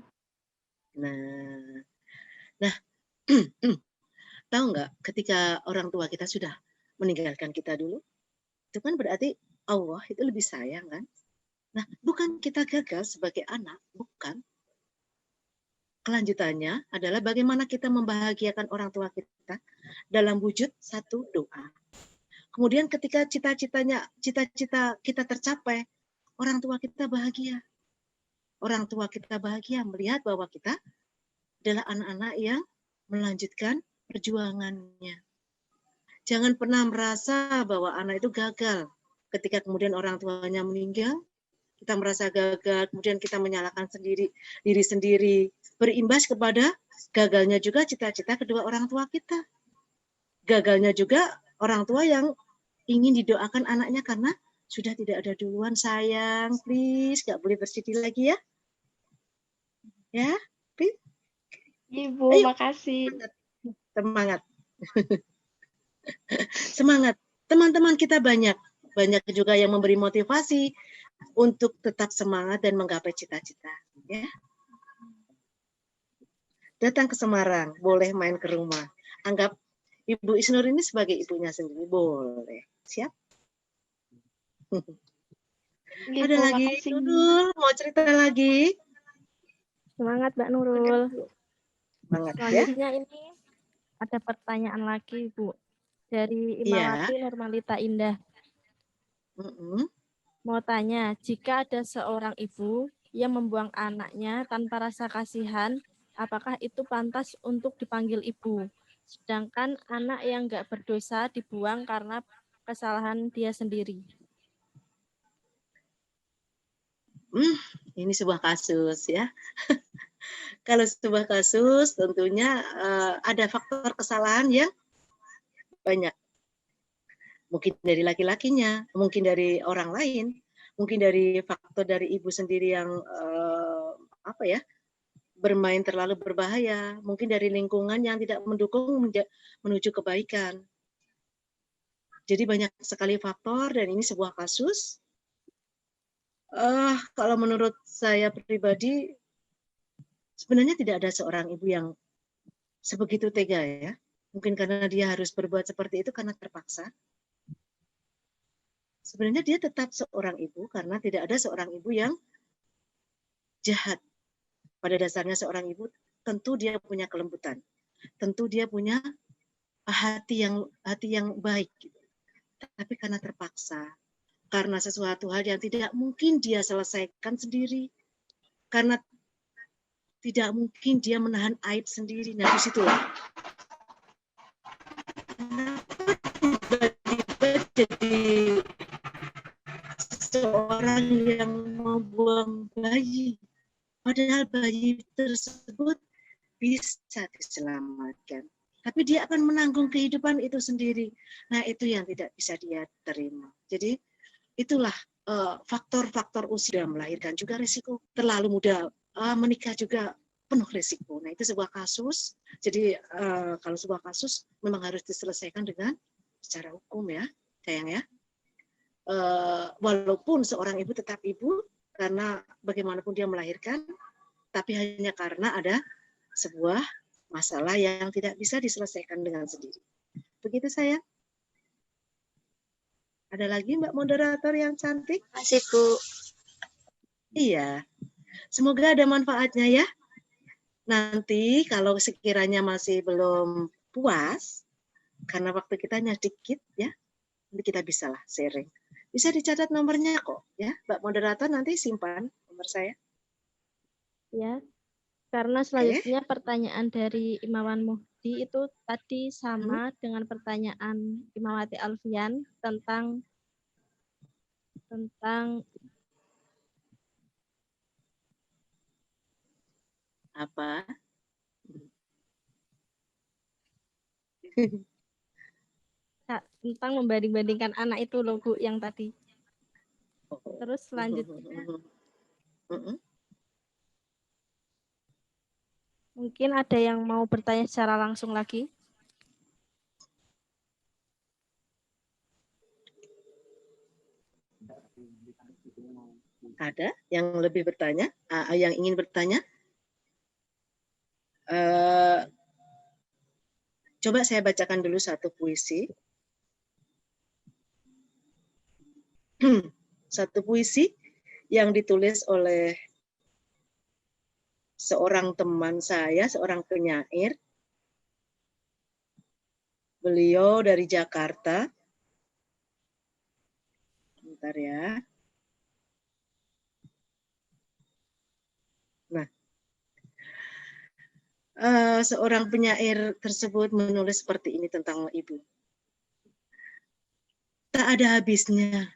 Nah, tahu nggak, ketika orang tua kita sudah meninggalkan kita dulu, itu kan berarti Allah itu lebih sayang kan? Nah, bukan kita gagal sebagai anak, bukan. Kelanjutannya adalah bagaimana kita membahagiakan orang tua kita dalam wujud satu doa. Kemudian ketika cita-cita kita tercapai, orang tua kita bahagia. Orang tua kita bahagia melihat bahwa kita adalah anak-anak yang melanjutkan perjuangannya. Jangan pernah merasa bahwa anak itu gagal. Ketika kemudian orang tuanya meninggal, kita merasa gagal, kemudian kita menyalahkan diri sendiri, berimbas kepada gagalnya juga cita-cita kedua orang tua kita. Gagalnya juga orang tua yang ingin didoakan anaknya karena sudah tidak ada duluan, sayang, please, nggak boleh bersedih lagi ya. Ya, please. Ibu, makasih. Semangat. Semangat. Teman-teman kita banyak juga yang memberi motivasi untuk tetap semangat dan menggapai cita-cita. Ya. datang ke Semarang, boleh main ke rumah. Anggap Ibu Isnur ini sebagai ibunya sendiri, boleh. Siap? Gitu, Ada lagi, makasih. Nurul, mau cerita lagi? Semangat Mbak Nurul. Semangat ya. Selanjutnya ini ada pertanyaan lagi, Bu. Dari Imawati Nurmalita Indah. Mau tanya, jika ada seorang ibu yang membuang anaknya tanpa rasa kasihan, apakah itu pantas untuk dipanggil ibu? Sedangkan anak yang nggak berdosa dibuang karena kesalahan dia sendiri. Ini sebuah kasus ya. Kalau sebuah kasus tentunya ada faktor kesalahan yang banyak. Mungkin dari laki-lakinya, mungkin dari orang lain, mungkin dari faktor dari ibu sendiri yang bermain terlalu berbahaya, mungkin dari lingkungan yang tidak mendukung menuju kebaikan. Jadi banyak sekali faktor dan ini sebuah kasus. Kalau menurut saya pribadi, sebenarnya tidak ada seorang ibu yang sebegitu tega ya. Mungkin karena dia harus berbuat seperti itu karena terpaksa. Sebenarnya dia tetap seorang ibu karena tidak ada seorang ibu yang jahat. Pada dasarnya seorang ibu tentu dia punya kelembutan. Tentu dia punya hati yang baik. Tapi karena terpaksa, karena sesuatu hal yang tidak mungkin dia selesaikan sendiri, karena tidak mungkin dia menahan aib sendiri. Nah, disitulah tiba-tiba jadi seseorang yang membuang bayi, padahal bayi tersebut bisa diselamatkan. Tapi dia akan menanggung kehidupan itu sendiri. Nah, itu yang tidak bisa dia terima. Jadi, itulah faktor-faktor usia melahirkan juga risiko. Terlalu muda menikah juga penuh risiko. Nah, itu sebuah kasus. Jadi, kalau sebuah kasus memang harus diselesaikan dengan secara hukum ya, sayang ya. Walaupun seorang ibu tetap ibu, karena bagaimanapun dia melahirkan, tapi hanya karena ada sebuah masalah yang tidak bisa diselesaikan dengan sendiri. Begitu saya. Ada lagi Mbak Moderator yang cantik? Makasih, Bu. Iya. Semoga ada manfaatnya ya. Nanti kalau sekiranya masih belum puas, karena waktu kita hanya dikit ya, nanti kita bisalah sharing. Bisa dicatat nomornya kok ya, Mbak Moderator, nanti simpan nomor saya. Ya. Karena selanjutnya pertanyaan dari Imawan Muhdi itu tadi sama dengan pertanyaan Imawati Alfian tentang apa? Tentang membanding-bandingkan anak itu loh Bu yang tadi. Terus selanjutnya mungkin ada yang mau bertanya secara langsung lagi? Ada yang lebih bertanya, yang ingin bertanya? Coba saya bacakan dulu satu puisi. Satu puisi yang ditulis oleh seorang teman saya, seorang penyair. Beliau dari Jakarta. Bentar ya. Nah, seorang penyair tersebut menulis seperti ini tentang ibu. Tak ada habisnya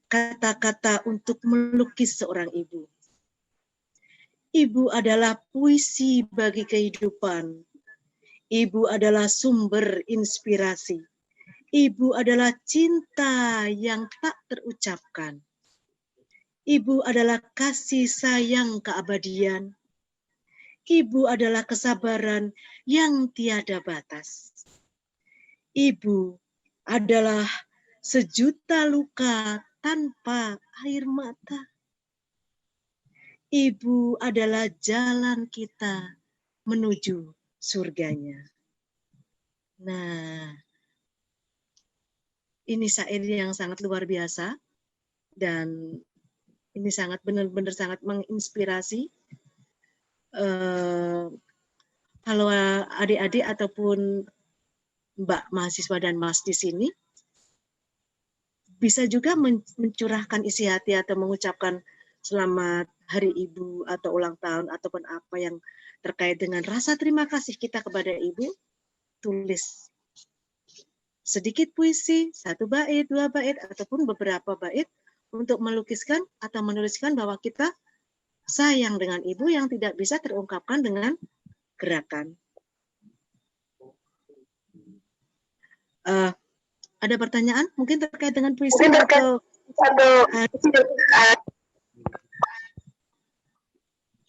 kata-kata untuk melukis seorang ibu. Ibu adalah puisi bagi kehidupan. Ibu adalah sumber inspirasi. Ibu adalah cinta yang tak terucapkan. Ibu adalah kasih sayang keabadian. Ibu adalah kesabaran yang tiada batas. Ibu adalah sejuta luka tanpa air mata. Ibu adalah jalan kita menuju surganya. Nah, ini syair yang sangat luar biasa dan ini sangat benar-benar sangat menginspirasi. Kalau adik-adik ataupun Mbak mahasiswa dan Mas di sini bisa juga mencurahkan isi hati atau mengucapkan selamat Hari Ibu atau ulang tahun ataupun apa yang terkait dengan rasa terima kasih kita kepada Ibu, tulis sedikit puisi, 1 bait, 2 bait, ataupun beberapa bait untuk melukiskan atau menuliskan bahwa kita sayang dengan Ibu yang tidak bisa terungkapkan dengan gerakan. Ada pertanyaan mungkin terkait dengan puisi atau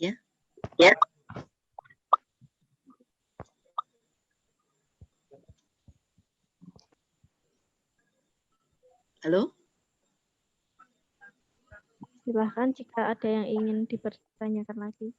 ya? Halo? Silahkan jika ada yang ingin dipertanyakan lagi.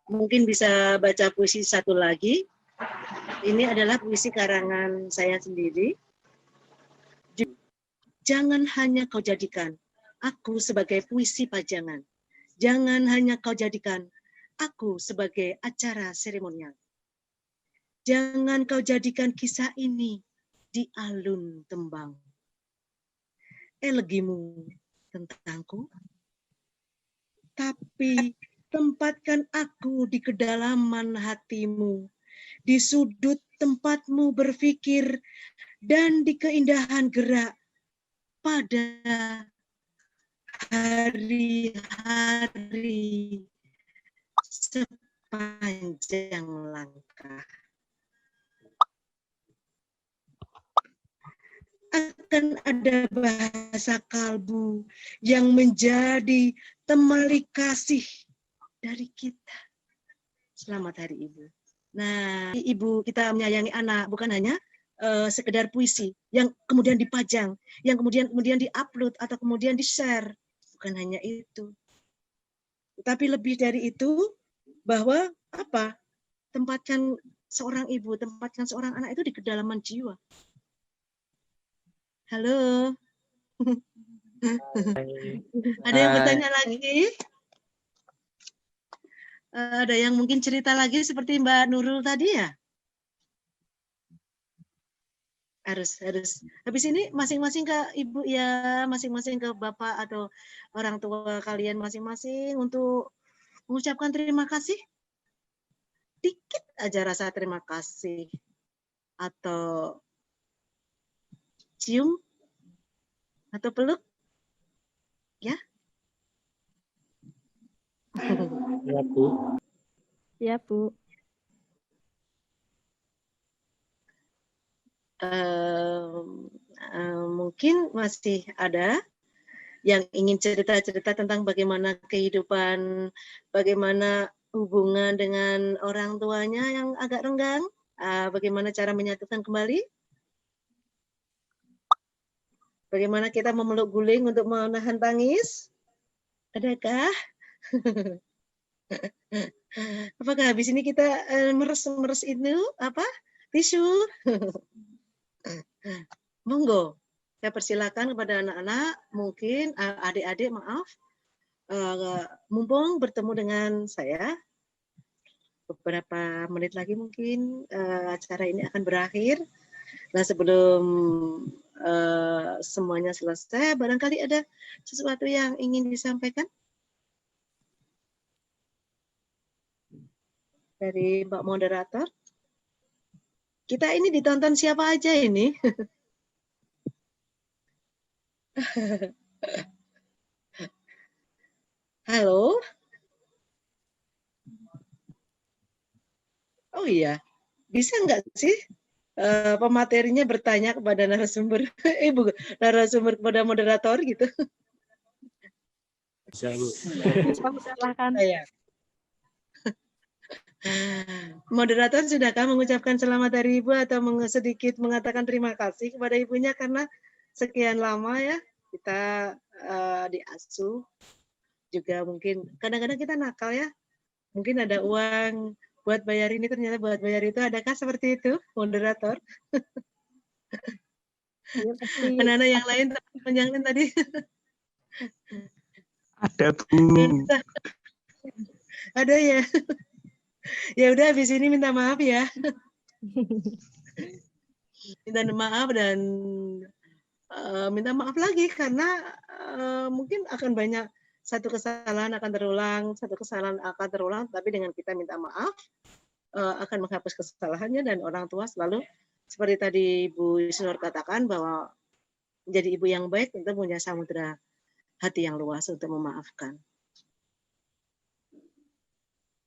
Mungkin bisa baca puisi satu lagi. Ini adalah puisi karangan saya sendiri. Jangan hanya kau jadikan aku sebagai puisi pajangan. Jangan hanya kau jadikan aku sebagai acara seremonial. Jangan kau jadikan kisah ini di alun tembang. Elegimu tentangku, tapi tempatkan aku di kedalaman hatimu, di sudut tempatmu berpikir, dan di keindahan gerak pada hari-hari sepanjang langkah. Akan ada bahasa kalbu yang menjadi temali kasih dari kita. Selamat Hari Ibu. Nah, Ibu kita menyayangi anak bukan hanya sekedar puisi yang kemudian dipajang, yang kemudian diupload atau kemudian di-share. Bukan hanya itu. Tetapi lebih dari itu, bahwa apa? Tempatkan seorang ibu, tempatkan seorang anak itu di kedalaman jiwa. Halo. Ada yang bertanya lagi? Ada yang mungkin cerita lagi seperti Mbak Nurul tadi ya? Harus. Habis ini masing-masing ke ibu ya, masing-masing ke bapak atau orang tua kalian masing-masing untuk mengucapkan terima kasih. Dikit aja rasa terima kasih. Atau cium atau peluk. Ya. Ya, Bu. Ya, Bu. Mungkin masih ada yang ingin cerita-cerita tentang bagaimana kehidupan, bagaimana hubungan dengan orang tuanya yang agak renggang, bagaimana cara menyatukan kembali, bagaimana kita memeluk guling untuk menahan tangis, adakah? Apakah habis ini kita meres itu apa tisu? Monggo, saya persilakan kepada anak-anak, mungkin adik-adik maaf, mumpung bertemu dengan saya, beberapa menit lagi mungkin acara ini akan berakhir. Nah sebelum semuanya selesai, barangkali ada sesuatu yang ingin disampaikan dari Mbak Moderator. Kita ini ditonton siapa aja ini? Halo? Oh iya, bisa nggak sih pematerinya bertanya kepada narasumber, narasumber kepada moderator gitu? Bisa, Bu. Silahkan. Saya. Moderator, sudahkah mengucapkan selamat hari Ibu atau sedikit mengatakan terima kasih kepada ibunya karena sekian lama ya kita diasuh. Juga mungkin kadang-kadang kita nakal ya. Mungkin ada uang buat bayar ini, ternyata buat bayar itu. Adakah seperti itu, moderator? Ya, pasti Anak-anak yang lain, teman-teman yang lain tadi. Ada, Bu. Ada ya. Ya udah, habis ini minta maaf ya. Minta maaf dan minta maaf lagi karena mungkin akan banyak satu kesalahan akan terulang, tapi dengan kita minta maaf akan menghapus kesalahannya, dan orang tua selalu seperti tadi Bu Isnur katakan bahwa menjadi ibu yang baik tentu punya samudera hati yang luas untuk memaafkan.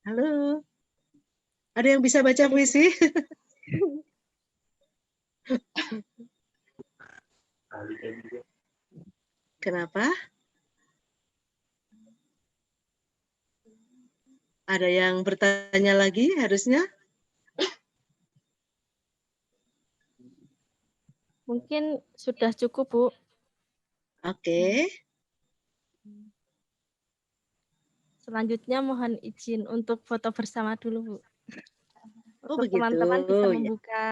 Halo, ada yang bisa baca puisi? Kenapa? Ada yang bertanya lagi harusnya? mungkin sudah cukup, Bu. Oke. Selanjutnya mohon izin untuk foto bersama dulu, Bu. Oh, Untuk begitu. teman-teman bisa Ya. membuka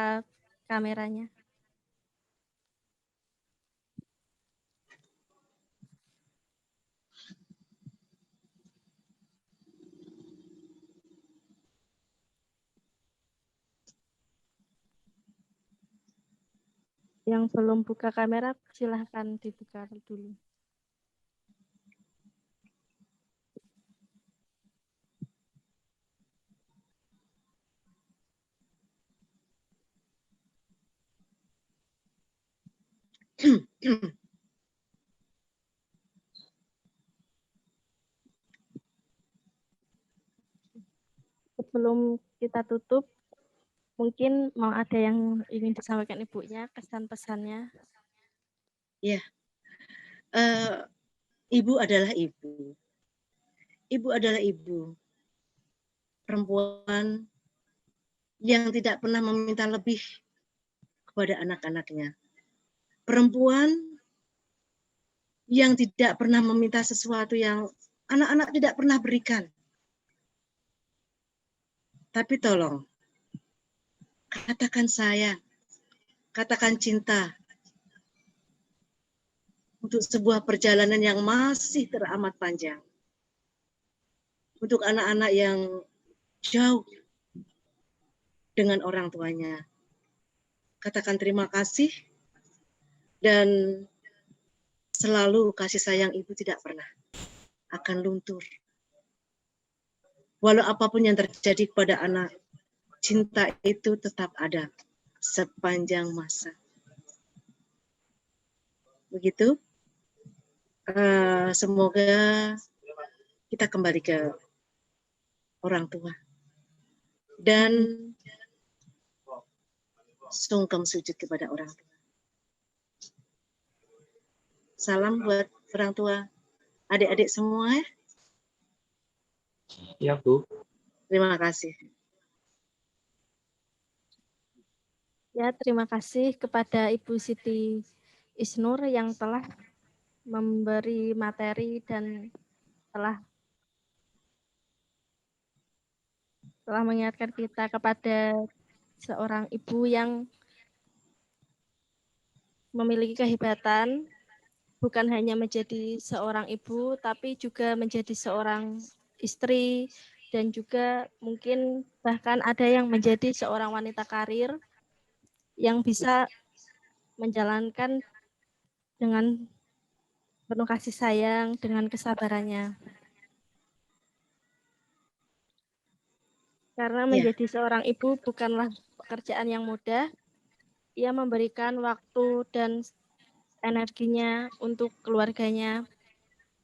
kameranya. Yang belum buka kamera, silahkan dibuka dulu. Sebelum kita tutup, mungkin mau ada yang ingin disampaikan ibunya, kesan-pesannya. Ya, ibu adalah ibu. Ibu adalah ibu. Perempuan yang tidak pernah meminta lebih kepada anak-anaknya. Perempuan yang tidak pernah meminta sesuatu yang anak-anak tidak pernah berikan. Tapi tolong, katakan sayang, katakan cinta untuk sebuah perjalanan yang masih teramat panjang. Untuk anak-anak yang jauh dengan orang tuanya. Katakan terima kasih, dan selalu kasih sayang ibu tidak pernah akan luntur. Walau apapun yang terjadi kepada anak, cinta itu tetap ada sepanjang masa. Begitu. Semoga kita kembali ke orang tua dan sungkem sujud kepada orang tua. Salam buat orang tua, adik-adik semua ya. Ya, Bu. Terima kasih. Ya, terima kasih kepada Ibu Siti Isnur yang telah memberi materi dan telah mengingatkan kita kepada seorang ibu yang memiliki kehebatan, bukan hanya menjadi seorang ibu, tapi juga menjadi seorang istri, dan juga mungkin bahkan ada yang menjadi seorang wanita karir yang bisa menjalankan dengan penuh kasih sayang, dengan kesabarannya. Karena menjadi seorang ibu bukanlah pekerjaan yang mudah. Ia memberikan waktu dan energinya untuk keluarganya.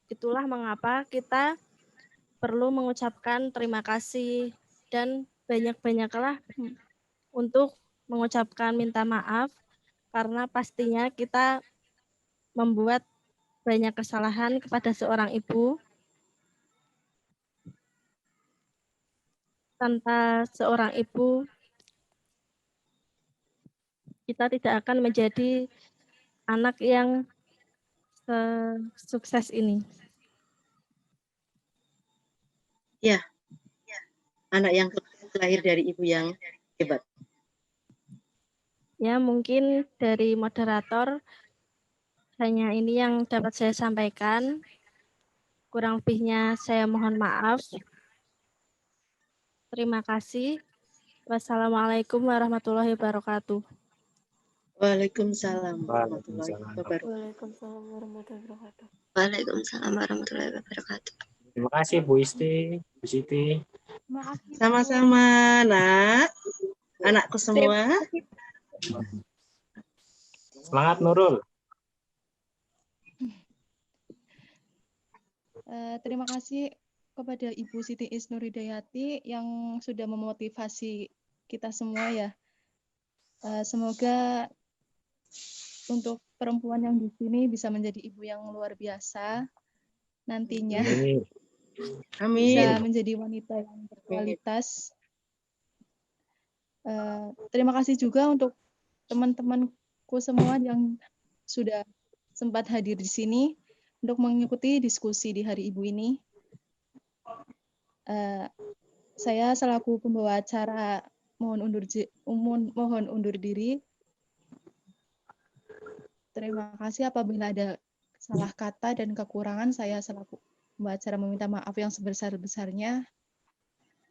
Itulah mengapa kita perlu mengucapkan terima kasih dan banyak-banyaklah untuk mengucapkan minta maaf, karena pastinya kita membuat banyak kesalahan kepada seorang ibu. tanpa seorang ibu, kita tidak akan menjadi anak yang sukses ini. Ya, anak yang lahir dari ibu yang hebat. Ya, mungkin dari moderator hanya ini yang dapat saya sampaikan. Kurang lebihnya saya mohon maaf. Terima kasih. Wassalamualaikum warahmatullahi wabarakatuh. Waalaikumsalam warahmatullahi Waalaikumsalam. wabarakatuh. Waalaikumsalam warahmatullahi wabarakatuh. Waalaikumsalam warahmatullahi wabarakatuh. Terima kasih Bu Isti, Bu Siti. Maaf. Sama-sama, Nak. Anakku semua. Semangat Nurul. Terima kasih kepada Ibu Siti Isnuridayati yang sudah memotivasi kita semua ya. Semoga untuk perempuan yang di sini bisa menjadi ibu yang luar biasa nantinya, Amin. bisa menjadi wanita yang berkualitas. Terima kasih juga untuk teman-temanku semua yang sudah sempat hadir di sini untuk mengikuti diskusi di Hari Ibu ini. Saya selaku pembawa acara mohon undur diri. Terima kasih apabila ada salah kata dan kekurangan, saya selaku pembawa acara meminta maaf yang sebesar-besarnya.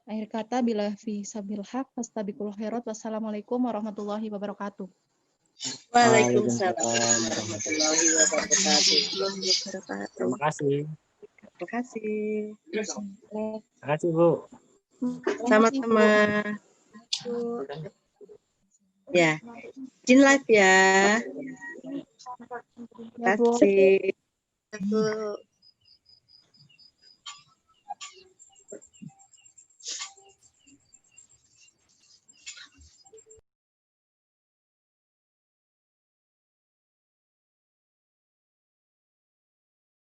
Akhir kata, bila fi sabil haq, fastabiqul khairat. Wassalamualaikum warahmatullahi wabarakatuh. Waalaikumsalam warahmatullahi wabarakatuh. Terima kasih. Terima kasih. Terima kasih Bu. Sama-sama. Ya, izin live ya. Terima kasih. Bu.